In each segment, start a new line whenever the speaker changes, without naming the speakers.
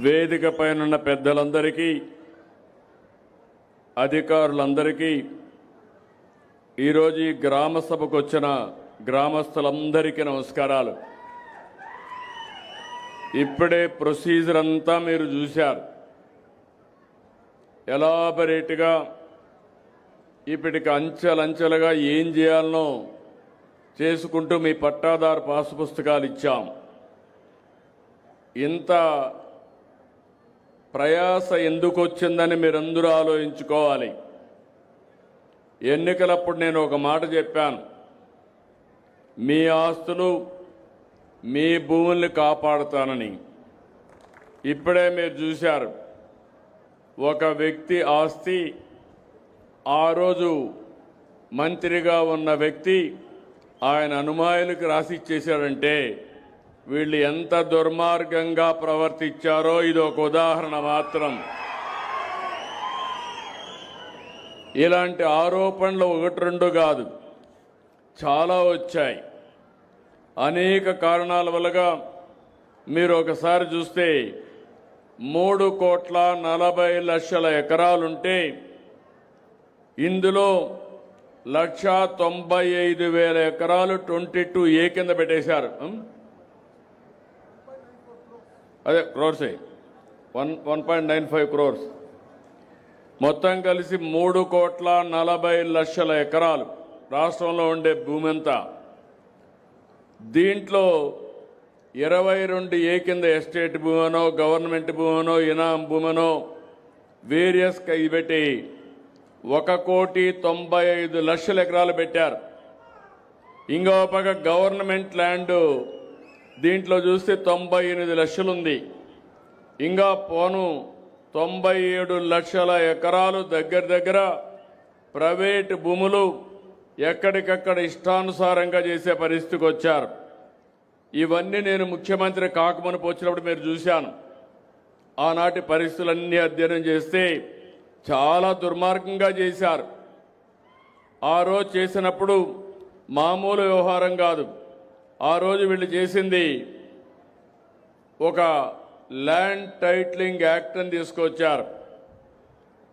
వేదిక పైనున్న పెద్దలందరికీ, అధికారులందరికీ, ఈరోజు ఈ గ్రామ సభకు వచ్చిన గ్రామస్తులందరికీ నమస్కారాలు. ఇప్పుడే ప్రొసీజర్ అంతా మీరు చూశారు. ఎలాబరేట్గా ఇప్పటికి అంచెలంచెలుగా ఏం చేయాలనో చేసుకుంటూ మీ పట్టాదారు పాసు పుస్తకాలు ఇచ్చాం. ఇంత ప్రయాస ఎందుకు వచ్చిందని మీరందరూ ఆలోచించుకోవాలి. ఎన్నికలప్పుడు నేను ఒక మాట చెప్పాను, మీ ఆస్తులు మీ భూముల్ని కాపాడుతానని. ఇప్పుడే మీరు చూశారు, ఒక వ్యక్తి ఆస్తి ఆ రోజు మంత్రిగా ఉన్న వ్యక్తి ఆయన అనుమాయులకు రాసి ఇచ్చేశాడంటే వీళ్ళు ఎంత దుర్మార్గంగా ప్రవర్తించారో ఇది ఒక ఉదాహరణ మాత్రం. ఇలాంటి ఆరోపణలు ఒకటి రెండు కాదు, చాలా వచ్చాయి. అనేక కారణాల వల్లగా మీరు ఒకసారి చూస్తే 3,40,00,000 ఎకరాలుంటే ఇందులో 1,95,000 ఎకరాలు 22A కింద పెట్టేశారు. అదే క్రోర్సే 1.95 crores. మొత్తం కలిసి 3,40,00,000 ఎకరాలు రాష్ట్రంలో ఉండే భూమి అంతా. దీంట్లో 22A కింద ఎస్టేట్ భూమనో, గవర్నమెంట్ భూమనో, ఇనాం భూమనో వేరియస్ పెట్టి 1,95,00,000 ఎకరాలు పెట్టారు. ఇంకో పక్క గవర్నమెంట్ ల్యాండ్ దీంట్లో చూస్తే 98 లక్షలు ఉంది. ఇంకా పోను 97 లక్షల ఎకరాలు దగ్గర ప్రైవేటు భూములు ఎక్కడికక్కడ ఇష్టానుసారంగా చేసే పరిస్థితికి వచ్చారు. ఇవన్నీ నేను ముఖ్యమంత్రి కాకమునుపు వచ్చినప్పుడు మీరు చూశాను. ఆనాటి పరిస్థితులన్నీ అధ్యయనం చేస్తే చాలా దుర్మార్గంగా చేశారు. ఆ రోజు చేసినప్పుడు మామూలు వ్యవహారం కాదు. ఆ రోజు వీళ్ళు చేసింది ఒక ల్యాండ్ టైటిలింగ్ యాక్ట్ అని తీసుకొచ్చారు.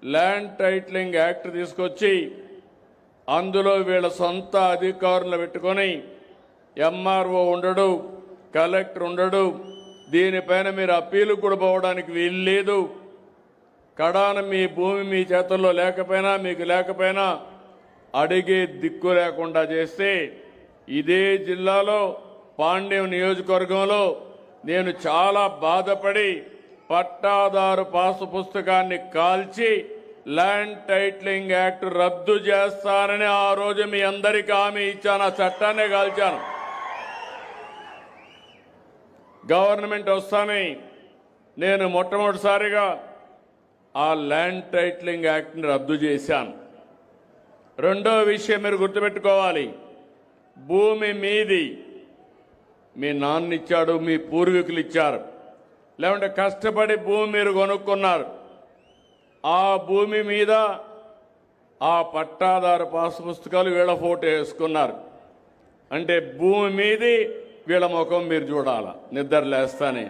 ల్యాండ్ టైటిలింగ్ యాక్ట్ తీసుకొచ్చి అందులో వీళ్ళ సొంత అధికారులను పెట్టుకొని ఎంఆర్ఓ ఉండడు, కలెక్టర్ ఉండడు, దీనిపైన మీరు అప్పీలు కూడా పోవడానికి వీలు లేదు. కడాన మీ భూమి మీ చేతుల్లో లేకపోయినా, మీకు లేకపోయినా అడిగే దిక్కు లేకుండా చేస్తే ఇదే జిల్లాలో పాండ్యం నియోజకవర్గంలో నేను చాలా బాధపడి పట్టాదారు పాసు పుస్తకాన్ని కాల్చి ల్యాండ్ టైటిలింగ్ యాక్ట్ రద్దు చేస్తానని ఆ రోజు మీ అందరికీ హామీ ఇచ్చాను. ఆ చట్టాన్నే కాల్చాను. గవర్నమెంట్ వస్తానే నేను మొట్టమొదటిసారిగా ఆ ల్యాండ్ టైటిలింగ్ యాక్ట్ని రద్దు చేశాను. రెండో విషయం మీరు గుర్తుపెట్టుకోవాలి, భూమి మీది మీ నాన్న ఇచ్చాడు, మీ పూర్వీకులు ఇచ్చారు, లేకుంటే కష్టపడి భూమి మీరు కొనుక్కున్నారు. ఆ భూమి మీద ఆ పట్టాదారు పాసు పుస్తకాలు వీళ్ళ ఫోటో వేసుకున్నారు. అంటే భూమి మీది వీళ్ళ ముఖం మీరు చూడాల నిద్ర లేస్తానే.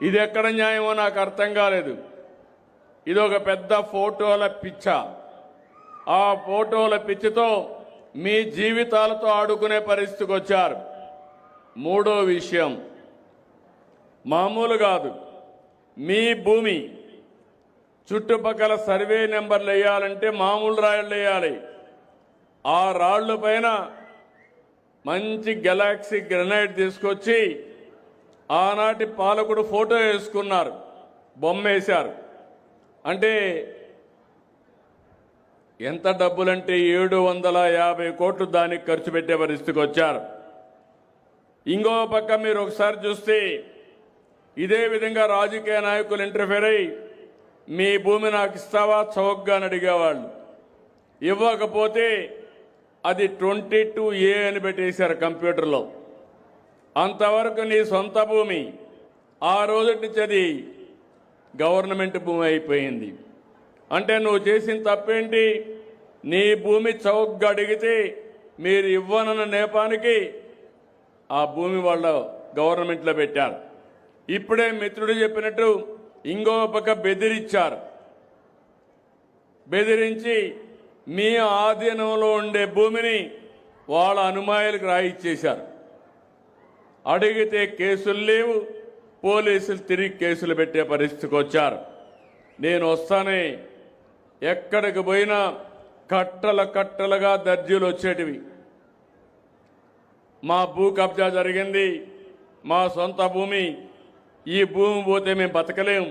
ఇది ఎక్కడ న్యాయమో నాకు అర్థం కాలేదు. ఇది ఒక పెద్ద ఫోటోల పిచ్చ. ఆ ఫోటోల పిచ్చితో మీ జీవితాలతో ఆడుకునే పరిస్థితికి వచ్చారు. మూడో విషయం మామూలు కాదు, మీ భూమి చుట్టుపక్కల సర్వే నెంబర్లు వేయాలంటే మామూలు రాళ్ళు వేయాలి. ఆ రాళ్ల పైన మంచి గెలాక్సీ గ్రెనైట్ తీసుకొచ్చి ఆనాటి పాలకుడు ఫోటో వేసుకున్నారు, బొమ్మ వేశారు. అంటే ఎంత డబ్బులంటే 750 కోట్లు దానికి ఖర్చు పెట్టే పరిస్థితికి వచ్చారు. ఇంకో పక్క మీరు ఒకసారి చూస్తే ఇదే విధంగా రాజకీయ నాయకులు ఇంటర్ఫేర్ అయ్యి మీ భూమి నాకు ఇస్తావా చౌకగా అని అడిగేవాళ్ళు. ఇవ్వకపోతే అది 22A అని పెట్టేశారు కంప్యూటర్లో. అంతవరకు నీ సొంత భూమి ఆ రోజు నుంచి అది గవర్నమెంట్ భూమి అయిపోయింది. అంటే నువ్వు చేసిన తప్పేంటి? నీ భూమి చౌకగా అడిగితే మీరు ఇవ్వనన్న నేపానికి ఆ భూమి వాళ్ళ గవర్నమెంట్లో పెట్టారు. ఇప్పుడే మిత్రుడు చెప్పినట్టు ఇంకో పక్క బెదిరించారు. బెదిరించి మీ ఆధీనంలో ఉండే భూమిని వాళ్ళ అనుమాయులకు రాయిచ్చేశారు. అడిగితే కేసులు లేవు, పోలీసులు తిరిగి కేసులు పెట్టే పరిస్థితికి వచ్చారు. నేను వస్తానే ఎక్కడికి పోయినా కట్టలుగా దర్జీలు వచ్చేటివి. మా భూ కబ్జా జరిగింది, మా సొంత భూమి, ఈ భూమి పోతే మేము బతకలేం,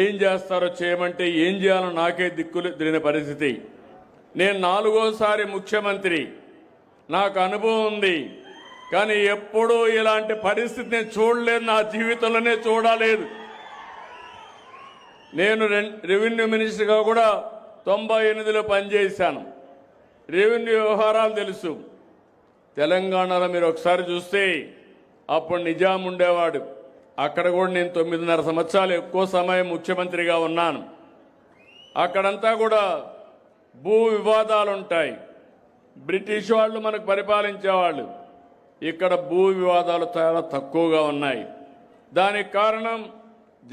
ఏం చేస్తారో చేయమంటే ఏం చేయాలో నాకే దిక్కులు తిరిగిన పరిస్థితి. నేను 4వ ముఖ్యమంత్రి, నాకు అనుభవం ఉంది, కానీ ఎప్పుడూ ఇలాంటి పరిస్థితి నేను చూడలేదు, నా జీవితంలోనే చూడలేదు. నేను రెవెన్యూ మినిస్టర్గా కూడా 98లో పనిచేశాను. రెవెన్యూ వ్యవహారాలు తెలుసు. తెలంగాణలో మీరు ఒకసారి చూస్తే అప్పుడు నిజాం ఉండేవాడు. అక్కడ కూడా నేను 9.5 సంవత్సరాలు ఎక్కువ సమయం ముఖ్యమంత్రిగా ఉన్నాను. అక్కడంతా కూడా భూ వివాదాలు ఉంటాయి. బ్రిటిష్ వాళ్ళు మనకు పరిపాలించేవాళ్ళు. ఇక్కడ భూ వివాదాలు చాలా తక్కువగా ఉన్నాయి. దానికి కారణం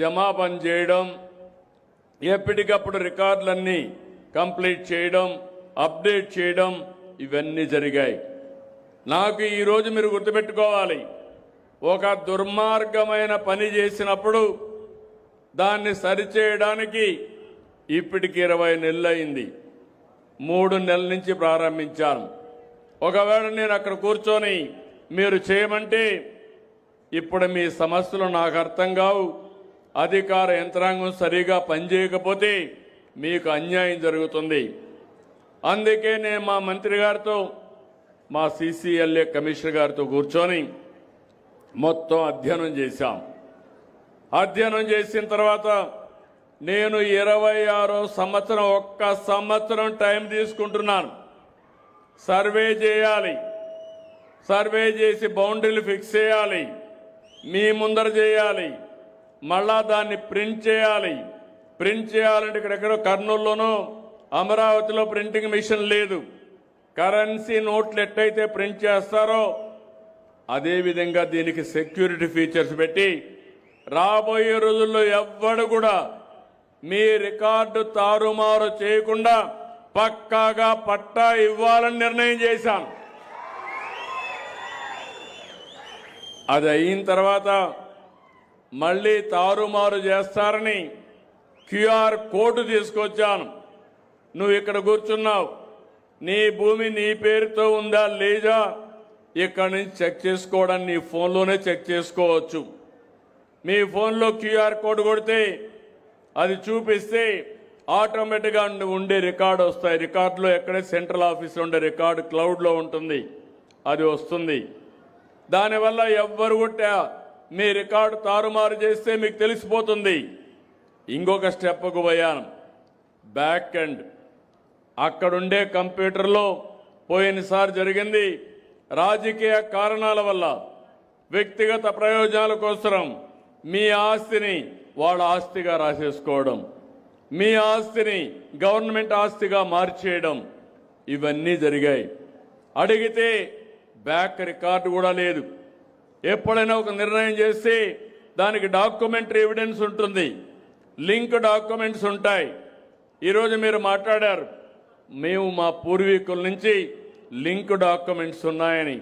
జమాపన చేయడం, ఎప్పటికప్పుడు రికార్డులన్నీ కంప్లీట్ చేయడం, అప్డేట్ చేయడం, ఇవన్నీ జరిగాయి. నాకు ఈరోజు మీరు గుర్తుపెట్టుకోవాలి, ఒక దుర్మార్గమైన పని చేసినప్పుడు దాన్ని సరిచేయడానికి ఇప్పటికి 20 నెలలు అయింది. 3 నెలల నుంచి ప్రారంభించాను. ఒకవేళ నేను అక్కడ కూర్చొని మీరు చేయమంటే ఇప్పుడు మీ సమస్యలు నాకు అర్థం కావు, అధికార యంత్రాంగం సరిగా పనిచేయకపోతే మీకు అన్యాయం జరుగుతుంది. అందుకే నేను మా మంత్రి గారితో, మా CCLA కమిషనర్ గారితో కూర్చొని మొత్తం అధ్యయనం చేశాం. అధ్యయనం చేసిన తర్వాత నేను 26వ సంవత్సరం, 1 సంవత్సరం టైం తీసుకుంటున్నాను. సర్వే చేయాలి, సర్వే చేసి బౌండరీలు ఫిక్స్ చేయాలి, మీ ముందర చేయాలి, మళ్ళా దాన్ని ప్రింట్ చేయాలి. ప్రింట్ చేయాలంటే ఇక్కడెక్కడో కర్నూలులోనో అమరావతిలో ప్రింటింగ్ మిషన్ లేదు. కరెన్సీ నోట్లు ఎట్టయితే ప్రింట్ చేస్తారో అదేవిధంగా దీనికి సెక్యూరిటీ ఫీచర్స్ పెట్టి రాబోయే రోజుల్లో ఎవ్వడు కూడా మీ రికార్డు తారుమారు చేయకుండా పక్కాగా పట్టా ఇవ్వాలని నిర్ణయం చేశాను. అది అయిన తర్వాత మళ్ళీ తారుమారు చేస్తారని QR కోడ్ తీసుకొచ్చాను. నువ్వు ఇక్కడ కూర్చున్నావు, నీ భూమి నీ పేరుతో ఉందా లేదా ఇక్కడ నుంచి చెక్ చేసుకోవడానికి నీ ఫోన్లోనే చెక్ చేసుకోవచ్చు. మీ ఫోన్లో QR కోడ్ కొడితే అది చూపిస్తే ఆటోమేటిక్గా ఉండే రికార్డు వస్తాయి. రికార్డులో ఎక్కడే సెంట్రల్ ఆఫీస్లో ఉండే రికార్డు క్లౌడ్లో ఉంటుంది, అది వస్తుంది. దానివల్ల ఎవ్వరు కూడా మీ రికార్డు తారుమారు చేస్తే మీకు తెలిసిపోతుంది. ఇంకొక స్టెప్కు పోయాను, బ్యాక్ ఎండ్. అక్కడుండే కంప్యూటర్లో పోయినసారి జరిగింది, రాజకీయ కారణాల వల్ల వ్యక్తిగత ప్రయోజనాల కోసం మీ ఆస్తిని వాళ్ళ ఆస్తిగా రాసేసుకోవడం, మీ ఆస్తిని గవర్నమెంట్ ఆస్తిగా మార్చేయడం, ఇవన్నీ జరిగాయి. అడిగితే బ్యాక్ రికార్డు కూడా లేదు. ఎప్పుడైనా ఒక నిర్ణయం చేస్తే దానికి డాక్యుమెంటరీ ఎవిడెన్స్ ఉంటుంది, లింక్ డాక్యుమెంట్స్ ఉంటాయి. ఈరోజు మీరు మాట్లాడారు, మేము మా పూర్వీకుల నుంచి లింక్ డాక్యుమెంట్స్ ఉన్నాయని.